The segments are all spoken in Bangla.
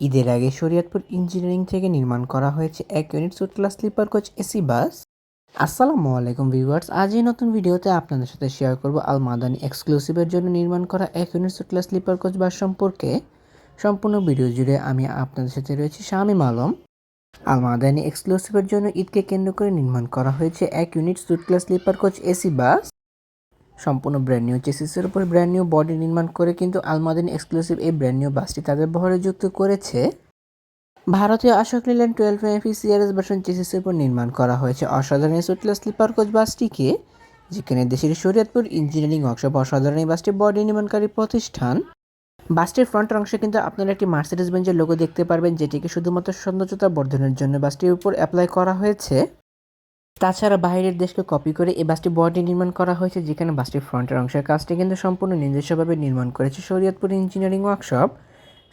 ঈদের আগে শরীয়তপুর ইঞ্জিনিয়ারিং থেকে নির্মাণ করা হয়েছে 1 unit suite class sleeper coach AC bus. আসসালামু আলাইকুম ভিউয়ার্স, আজ এই নতুন ভিডিওতে আপনাদের সাথে শেয়ার করব আল মাদানি এক্সক্লুসিভের জন্য নির্মাণ করা 1 unit suite class sleeper coach bus সম্পর্কে। সম্পূর্ণ ভিডিও জুড়ে আমি আপনাদের সাথে রয়েছি শামীম আলম। আল মাদানি এক্সক্লুসিভের জন্য ঈদকে কেন্দ্র করে নির্মাণ করা হয়েছে 1 unit suite class sleeper coach AC bus. সম্পূর্ণ ব্র্যান্ড নিউ চেসিসের উপর ব্র্যান্ড নিউ বডি নির্মাণ করে কিন্তু আল মাদানি এক্সক্লুসিভ এই ব্র্যান্ড নিউ বাসটি তাদের বহরে যুক্ত করেছে। ভারতীয় Ashok Leyland 12 MP CRS version চেসিসের উপর নির্মাণ করা হয়েছে অসাধারণ এই সুট ক্লাস স্লিপার কোচ বাসটিকে, যেখানে দেশের শরীয়তপুর ইঞ্জিনিয়ারিং ওয়ার্কশপ অসাধারণ এই বাসটির বডি নির্মাণকারী প্রতিষ্ঠান। বাসটির ফ্রন্টের অংশে কিন্তু আপনারা একটি মার্সিডিজ বেঞ্জের লোগো দেখতে পারবেন, যেটিকে শুধুমাত্র সৌন্দর্যতা বর্ধনের জন্য বাসটির উপর অ্যাপ্লাই করা হয়েছে। তাছাড়া বাইরের দেশকে কপি করে এই বাসটি বডি নির্মাণ করা হয়েছে, যেখানে বাসটির ফ্রন্টের অংশের কাজটি কিন্তু সম্পূর্ণ নিজস্বভাবে নির্মাণ করেছে Shariatpur engineering workshop.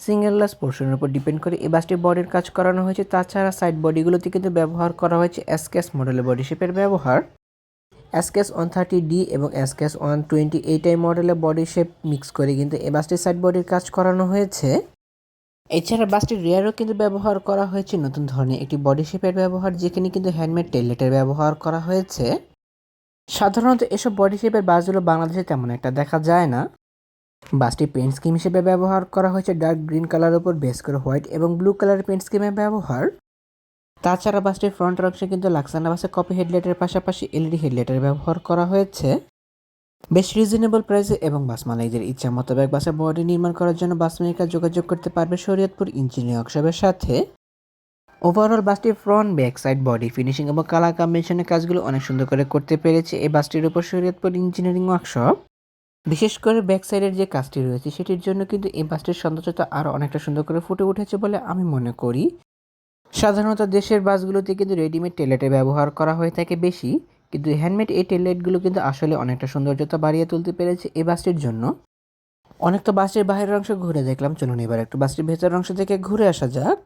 Single glass পোর্শনের উপর ডিপেন্ড করে এই বাসটির বডির কাজ করানো হয়েছে। তাছাড়া সাইড বডিগুলোতে কিন্তু ব্যবহার করা হয়েছে এসকেএস মডেলের বডি শেপের ব্যবহার। এসকেএস 130D এবং এসকেএস 120 এইটাই মডেলের বডি শেপ মিক্স করে কিন্তু এই বাসটির সাইড বডির কাজ করানো হয়েছে। এছাড়া বাসটির রিয়ারও কিন্তু ব্যবহার করা হয়েছে নতুন ধরনের একটি বডি শেপের ব্যবহার, যেখানে কিন্তু হ্যান্ডমেড টেললেটের ব্যবহার করা হয়েছে। সাধারণত এসব বডি শেপের বাসগুলো বাংলাদেশে তেমন একটা দেখা যায় না। বাসটি পেন্ট স্কিম হিসেবে ব্যবহার করা হয়েছে ডার্ক গ্রিন কালারের উপর বেস করে হোয়াইট এবং ব্লু কালারের পেন্ট স্কিমের ব্যবহার। তাছাড়া বাসটির ফ্রন্ট অংশে কিন্তু লাক্সানা বাসে কপি হেডলাইটের পাশাপাশি এলইডি হেডলাইটের ব্যবহার করা হয়েছে। বেশ রিজনেবল প্রাইসে এবং বাস মালিকদের ইচ্ছা মোতাবেক বাসের বডি নির্মাণ করার জন্য বাস মালিকরা যোগাযোগ করতে পারবে শরীয়তপুর ইঞ্জিনিয়ারিং ওয়ার্কশপের সাথে। ওভারঅল বাসটির front back side body finishing এবং কালার কম্বিনেশনের কাজগুলো অনেক সুন্দর করে করতে পেরেছে এই বাসটির উপর শরীয়তপুর ইঞ্জিনিয়ারিং ওয়ার্কশপ। বিশেষ করে ব্যাক সাইডের যে কাজটি রয়েছে সেটির জন্য কিন্তু এই বাসটির সৌন্দর্যতা আরও অনেকটা সুন্দর করে ফুটে উঠেছে বলে আমি মনে করি। সাধারণত দেশের বাসগুলোতে কিন্তু রেডিমেড টেললাইটের ব্যবহার করা হয়ে থাকে বেশি, কিন্তু হ্যান্ডমেড এই টেললাইটগুলো কিন্তু আসলে অনেকটা সৌন্দর্যতা বাড়িয়ে তুলতে পেরেছে এই বাসটির জন্য। অনেক তো বাসটির বাইরের অংশ ঘুরে দেখলাম, চলুন এবার একটু বাসটির ভেতরের অংশ থেকে ঘুরে আসা যাক।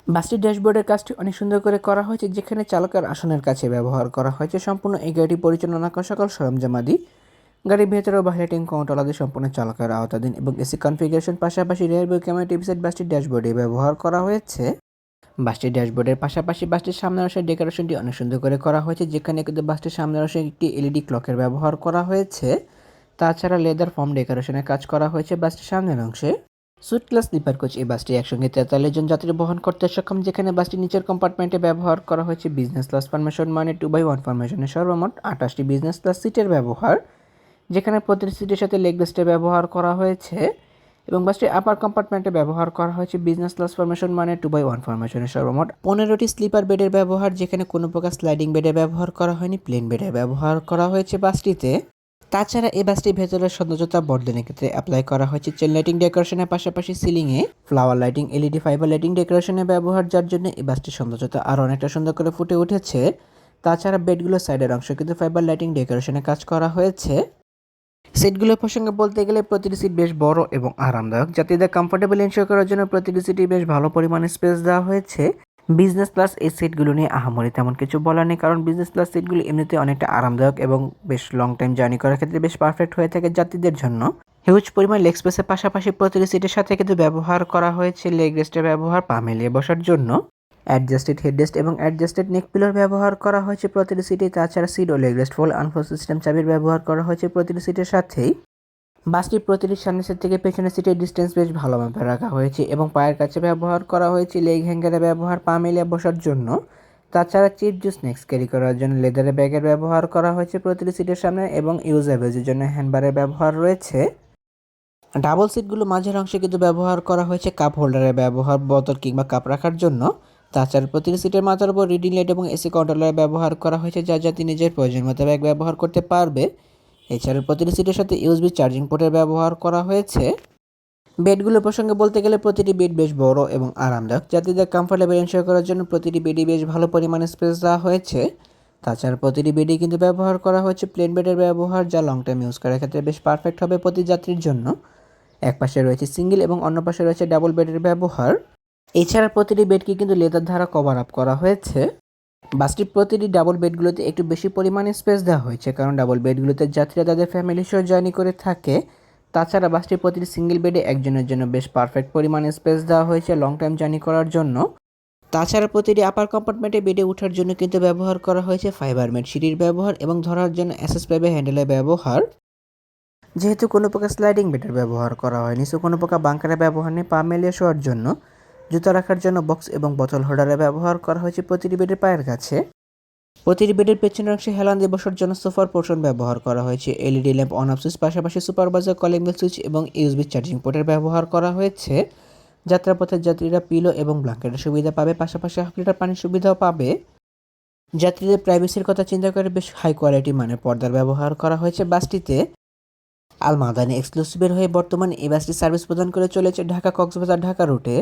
বাসটির ড্যাশবোর্ডের কাজটি অনেক সুন্দর করে করা হয়েছে, যেখানে চালকের আসনের কাছে ব্যবহার করা হয়েছে সম্পূর্ণ এই গাড়ি পরিচালনা করা সকল সরঞ্জামাদি। গাড়ির ভেতরে ও বাইরে টিং কন্ট্রোলারদের সম্পূর্ণ চালকের আওতাধীন এবং এসি কনফিগারেশন পাশাপাশি rear view camera TV set বাসটির ড্যাশবোর্ডে ব্যবহার করা হয়েছে। বাসটির ড্যাশবোর্ডের পাশাপাশি বাসটির সামনের অংশের ডেকোরেশনটি অনেক সুন্দর করে করা হয়েছে, যেখানে কিন্তু বাসটির সামনের অংশে একটি এলইডি ক্লকের ব্যবহার করা হয়েছে। তাছাড়া লেদার ফর্ম ডেকোরেশনের কাজ করা হয়েছে বাসটির সামনের অংশে। সুট ক্লাস স্লিপার কোচ এই বাসটি একসঙ্গে 43 জন যাত্রী বহন করতে সক্ষম, যেখানে বাসটি নিচের কম্পার্টমেন্টে ব্যবহার করা হয়েছে বিজনেস ক্লাস ফরমেশন মানে 2x1 ফরমেশনের সর্বমোট 28টি বিজনেস ক্লাস সিটের ব্যবহার, যেখানে প্রতিটি সিটের সাথে লেগ রেস্টের ব্যবহার করা হয়েছে। এবং বাসটির আপার কম্পার্টমেন্টে ব্যবহার করা হয়েছে বিজনেস ক্লাস ফরমেশন মানে 2x1 ফরমেশনের সর্বমোট 15টি স্লিপার বেডের ব্যবহার, যেখানে কোনো প্রকার স্লাইডিং বেডের ব্যবহার করা হয়নি, প্লেন বেডের ব্যবহার করা হয়েছে বাসটিতে। তাছাড়া এই বাসটির ভেতরের সৌন্দর্যতা বর্ধনের ক্ষেত্রে অ্যাপ্লাই করা হয়েছে চেন লাইটিং ডেকোরেশনের পাশাপাশি সিলিংয়ে flower lighting LED fibre lighting ডেকোরেশনের ব্যবহার, যার জন্য এই বাসটির সৌন্দর্যতা আরও অনেকটা সুন্দর করে ফুটে উঠেছে। তাছাড়া বেডগুলোর সাইডের অংশ কিন্তু ফাইবার লাইটিং ডেকোরেশনের কাজ করা হয়েছে। সিটগুলোর প্রসঙ্গে বলতে গেলে প্রতিটি সিট বেশ বড় এবং আরামদায়ক, যাত্রীদের কমফোর্টেবল এনশিওর করার জন্য প্রতিটি সিটই বেশ ভালো পরিমাণে স্পেস দেওয়া হয়েছে। বিজনেস ক্লাস এই সিটগুলো নিয়ে আহামরি তেমন কিছু বলার নেই, কারণ বিজনেস ক্লাস সিটগুলো এমনিতে অনেকটা আরামদায়ক এবং বেশ লং টাইম জার্নি করার ক্ষেত্রে বেশ পারফেক্ট হয়ে থাকে যাত্রীদের জন্য। হিউজ পরিমাণ লেগ স্পেসের পাশাপাশি প্রতিটি সিটের সাথে কিন্তু ব্যবহার করা হয়েছে লেগ রেস্টের ব্যবহার পা মেলিয়ে বসার জন্য। অ্যাডজাস্টেড হেডরেস্ট এবং অ্যাডজাস্টেড নেক পিলোর ব্যবহার করা হয়েছে প্রতিটি সিটে। তাছাড়া সিট ও leg rest fold unfold system চাবির ব্যবহার করা হয়েছে প্রতিটি সিটের সাথেই। বাসটির প্রতিটি সামনের সিট থেকে পেছনের সিটের ডিস্টেন্স বেশ ভালোভাবে রাখা হয়েছে এবং পায়ের কাছে ব্যবহার করা হয়েছে লেগ হ্যাঙ্গারের ব্যবহার পা মেলিয়ে বসার জন্য। তাছাড়া চিপস জুস স্ন্যাক্স ক্যারি করার জন্য লেদারের ব্যাগের ব্যবহার করা হয়েছে প্রতিটি সিটের সামনে এবং ইউজেবলের জন্য হ্যান্ডবারের ব্যবহার রয়েছে। ডাবল সিটগুলো মাঝের অংশে কিন্তু ব্যবহার করা হয়েছে কাপ হোল্ডারের ব্যবহার বোতল কিংবা কাপ রাখার জন্য। তাছাড়া প্রতিটি সিটের মাথার উপর রিডিং লাইট এবং এসি কন্ট্রোলার ব্যবহার করা হয়েছে, যা যাত্রী নিজের প্রয়োজন মোতাবেক ব্যবহার করতে পারবে। এছাড়া প্রতিটি সিটের সাথে ইউএসবি চার্জিং পোর্টের ব্যবহার করা হয়েছে। বেডগুলোর প্রসঙ্গে বলতে গেলে প্রতিটি বেড বেশ বড় এবং আরামদায়ক, যাত্রীদের কমফোর্টেবল এনশিওর করার জন্য প্রতিটি বেডই বেশ ভালো পরিমাণে স্পেস দেওয়া হয়েছে। তাছাড়া প্রতিটি বেডই কিন্তু ব্যবহার করা হয়েছে প্লেন বেডের ব্যবহার, যা লং টাইম ইউজ করার ক্ষেত্রে বেশ পারফেক্ট হবে প্রতি যাত্রীর জন্য। এক পাশে রয়েছে সিঙ্গেল এবং অন্য পাশে রয়েছে ডাবল বেডের ব্যবহার। এছাড়া প্রতিটি বেডকে কিন্তু লেদার দ্বারা কভার আপ করা হয়েছে। বাসটির প্রতিটি ডাবল বেডগুলোতে একটু বেশি পরিমাণে স্পেস দেওয়া হয়েছে, কারণ ডাবল বেডগুলোতে যাত্রীরা তাদের ফ্যামিলি সহ জার্নি করে থাকে। তাছাড়া বাসটির প্রতিটি সিঙ্গেল বেডে একজনের জন্য বেশ পারফেক্ট পরিমাণে স্পেস দেওয়া হয়েছে লং টাইম জার্নি করার জন্য। তাছাড়া প্রতিটি আপার কম্পার্টমেন্টে বেডে ওঠার জন্য কিন্তু ব্যবহার করা হয়েছে ফাইবার মেড সিঁড়ির ব্যবহার এবং ধরার জন্য এসএস পাইপের হ্যান্ডেলের ব্যবহার। যেহেতু কোনো প্রকার স্লাইডিং বেডের ব্যবহার করা হয়নি, সো কোনো প্রকার বাঙ্কারের ব্যবহার নেই। পা মেলিয়ে শোয়ার জন্য জুতা রাখার জন্য বক্স এবং বোতল হোল্ডারের ব্যবহার করা হয়েছে প্রতিটি বেডের পায়ের কাছে। প্রতিটি বেডের পেছনের অংশে হেলান দিয়ে বসার জন্য সোফার পোর্শন ব্যবহার করা হয়েছে। LED lamp on off switch, পাশাপাশি সুপারভাইজার কলিং বেল সুইচ এবং ইউএসবি চার্জিং পোর্টের ব্যবহার করা হয়েছে। যাত্রাপথের যাত্রীরা পিলো এবং ব্ল্যাঙ্কেটের সুবিধা পাবে, পাশাপাশি 1/2 লিটার পানির সুবিধাও পাবে। যাত্রীদের প্রাইভেসির কথা চিন্তা করে বেশ হাই কোয়ালিটি মানের পর্দার ব্যবহার করা হয়েছে বাসটিতে। আল মাদানি এক্সক্লুসিভের হয়ে বর্তমানে এই বাসটি সার্ভিস প্রদান করে চলেছে ঢাকা কক্সবাজার ঢাকা রুটে,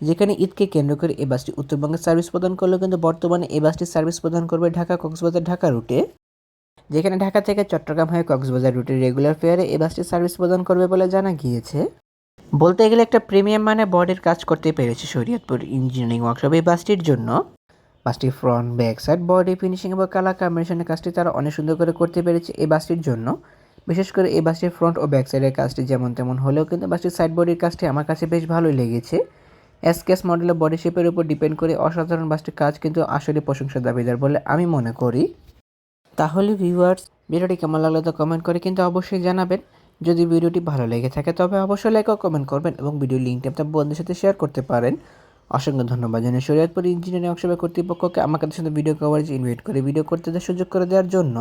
যেখানে ঈদকে কেন্দ্র করে এই বাসটি উত্তরবঙ্গে সার্ভিস প্রদান করলেও কিন্তু বর্তমানে এই বাসটি সার্ভিস প্রদান করবে ঢাকা কক্সবাজার ঢাকা রুটে, যেখানে ঢাকা থেকে চট্টগ্রাম হয়ে কক্সবাজার রুটের রেগুলার ফেয়ারে এই বাসটি সার্ভিস প্রদান করবে বলে জানা গিয়েছে। বলতে গেলে একটা প্রিমিয়াম মানে বডির কাজ করতে পেরেছে শরীয়তপুর ইঞ্জিনিয়ারিং ওয়ার্কশপ এই বাসটির জন্য। বাসটির front, back side, body finishing এবং কালার কম্বিনেশনের কাজটি তারা অনেক সুন্দর করে করতে পেরেছে এই বাসটির জন্য। বিশেষ করে এই বাসটির ফ্রন্ট ও ব্যাক সাইডের কাজটি যেমন তেমন হলেও কিন্তু বাসটির সাইড বডির কাজটি আমার কাছে বেশ ভালোই লেগেছে। এসকেস মডেলের বডি শেপের উপর ডিপেন্ড করে অসাধারণ বাসটির কাজ কিন্তু আসলে প্রশংসার দাবিদার বলে আমি মনে করি। তাহলে ভিউয়ার্স, ভিডিওটি কেমন লাগলো তো কমেন্ট করে কিন্তু অবশ্যই জানাবেন। যদি ভিডিওটি ভালো লেগে থাকে তবে অবশ্যই লাইক ও কমেন্ট করবেন এবং ভিডিওর লিঙ্কটি আপনার বন্ধুদের সাথে শেয়ার করতে পারেন। অসংখ্য ধন্যবাদ জানাই শরীয়তপুর ইঞ্জিনিয়ারিং ওয়ার্কশপের কর্তৃপক্ষকে আমাদের সাথে ভিডিও কভারেজ ইনভাইট করে ভিডিও করতে দেওয়ার সুযোগ করে দেওয়ার জন্য।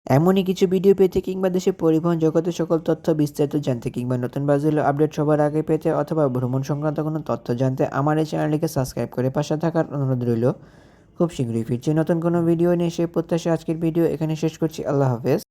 এমনই কিছু ভিডিও পেতে কিংবা দেশের পরিবহন জগতের সকল তথ্য বিস্তারিত জানতে কিংবা নতুন বাজুলো আপডেট সবার আগে পেতে অথবা ভ্রমণ সংক্রান্ত কোনো তথ্য জানতে আমার এই চ্যানেলটিকে সাবস্ক্রাইব করে পাশে থাকার অনুরোধ রইল। খুব শীঘ্রই ফিরছি নতুন কোনো ভিডিও নিয়ে, সেই প্রত্যাশা আজকের ভিডিও এখানে শেষ করছি। আল্লাহ হাফেজ।